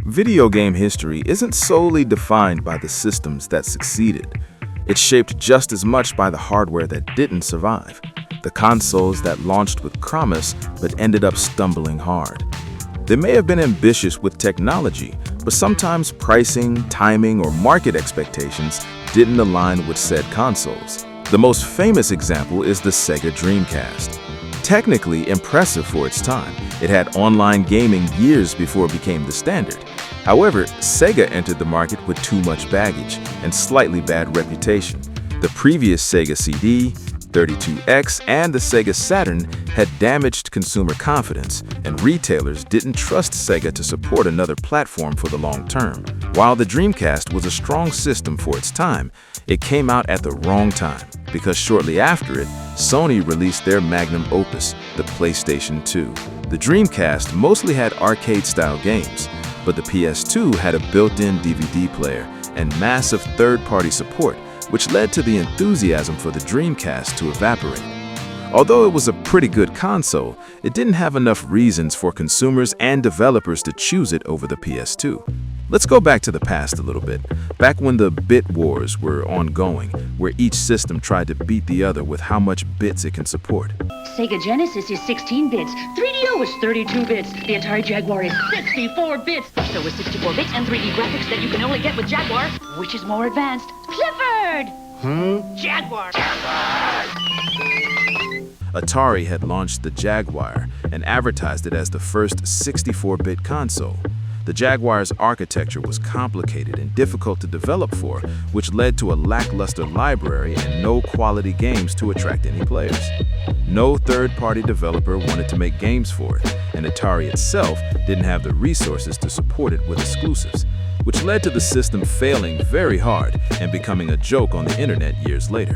Video game history isn't solely defined by the systems that succeeded. It's shaped just as much by the hardware that didn't survive, the consoles that launched with promise but ended up stumbling hard. They may have been ambitious with technology, but sometimes pricing, timing, or market expectations didn't align with said consoles. The most famous example is the Sega Dreamcast. Technically impressive for its time, it had online gaming years before it became the standard. However, Sega entered the market with too much baggage and slightly bad reputation. The previous Sega CD, 32X, and the Sega Saturn had damaged consumer confidence, and retailers didn't trust Sega to support another platform for the long term. While the Dreamcast was a strong system for its time, it came out at the wrong time, because shortly after it, Sony released their magnum opus, the PlayStation 2. The Dreamcast mostly had arcade-style games, but the PS2 had a built-in DVD player and massive third-party support, which led to the enthusiasm for the Dreamcast to evaporate. Although it was a pretty good console, it didn't have enough reasons for consumers and developers to choose it over the PS2. Let's go back to the past a little bit, back when the bit wars were ongoing, where each system tried to beat the other with how much bits it can support. Sega Genesis is 16 bits, 3DO is 32 bits, the Atari Jaguar is 64 bits. So with 64 bits and 3D graphics that you can only get with Jaguar, which is more advanced? Clifford! Jaguar! Atari had launched the Jaguar and advertised it as the first 64-bit console. The Jaguar's architecture was complicated and difficult to develop for, which led to a lackluster library and no quality games to attract any players. No third-party developer wanted to make games for it, and Atari itself didn't have the resources to support it with exclusives, which led to the system failing very hard and becoming a joke on the internet years later.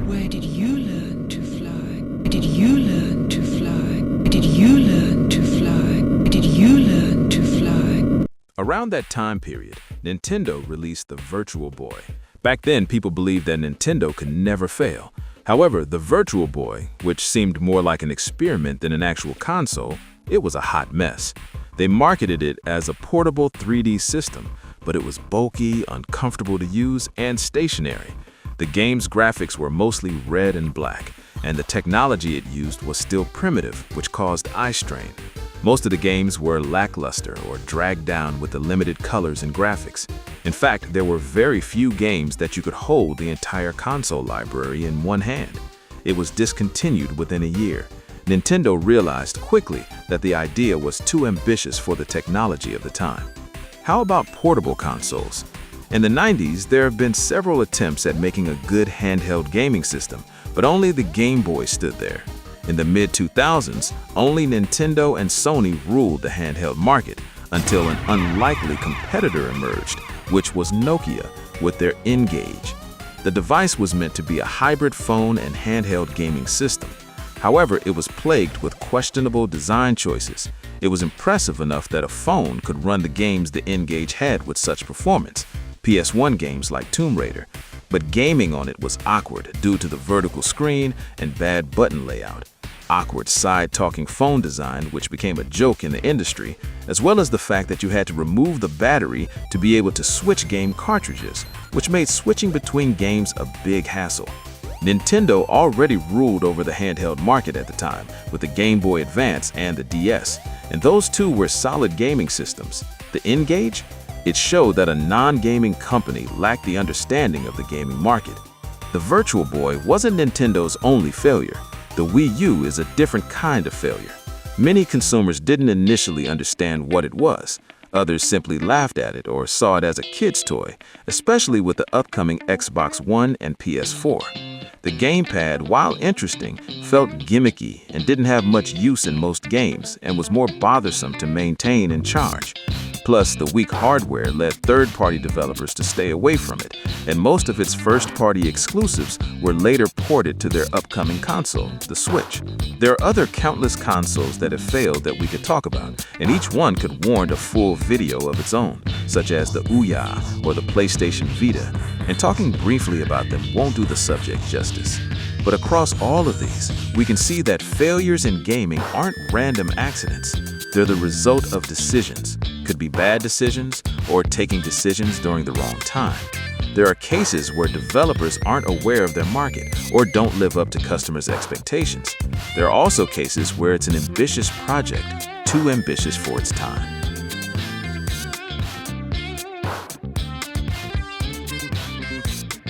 Where did you learn to fly? Where did you learn to fly? Where did you learn to fly? Where did you learn to fly? Around that time period, Nintendo released the Virtual Boy. Back then, people believed that Nintendo could never fail. However, the Virtual Boy, which seemed more like an experiment than an actual console, it was a hot mess. They marketed it as a portable 3D system, but it was bulky, uncomfortable to use, and stationary. The game's graphics were mostly red and black, and the technology it used was still primitive, which caused eye strain. Most of the games were lackluster or dragged down with the limited colors and graphics. In fact, there were very few games that you could hold the entire console library in one hand. It was discontinued within a year. Nintendo realized quickly that the idea was too ambitious for the technology of the time. How about portable consoles? In the 90s, there have been several attempts at making a good handheld gaming system, but only the Game Boy stood there. In the mid-2000s, only Nintendo and Sony ruled the handheld market until an unlikely competitor emerged, which was Nokia with their N-Gage. The device was meant to be a hybrid phone and handheld gaming system. However, it was plagued with questionable design choices. It was impressive enough that a phone could run the games the N-Gage had with such performance, PS1 games like Tomb Raider, but gaming on it was awkward due to the vertical screen and bad button layout. Awkward side-talking phone design, which became a joke in the industry, as well as the fact that you had to remove the battery to be able to switch game cartridges, which made switching between games a big hassle. Nintendo already ruled over the handheld market at the time with the Game Boy Advance and the DS, and those two were solid gaming systems. The N-Gage? It showed that a non-gaming company lacked the understanding of the gaming market. The Virtual Boy wasn't Nintendo's only failure. The Wii U is a different kind of failure. Many consumers didn't initially understand what it was. Others simply laughed at it or saw it as a kid's toy, especially with the upcoming Xbox One and PS4. The gamepad, while interesting, felt gimmicky and didn't have much use in most games and was more bothersome to maintain and charge. Plus, the weak hardware led third-party developers to stay away from it, and most of its first-party exclusives were later ported to their upcoming console, the Switch. There are other countless consoles that have failed that we could talk about, and each one could warrant a full video of its own, such as the Ouya or the PlayStation Vita, and talking briefly about them won't do the subject justice. But across all of these, we can see that failures in gaming aren't random accidents. They're the result of decisions, could be bad decisions or taking decisions during the wrong time. There are cases where developers aren't aware of their market or don't live up to customers' expectations. There are also cases where it's an ambitious project, too ambitious for its time.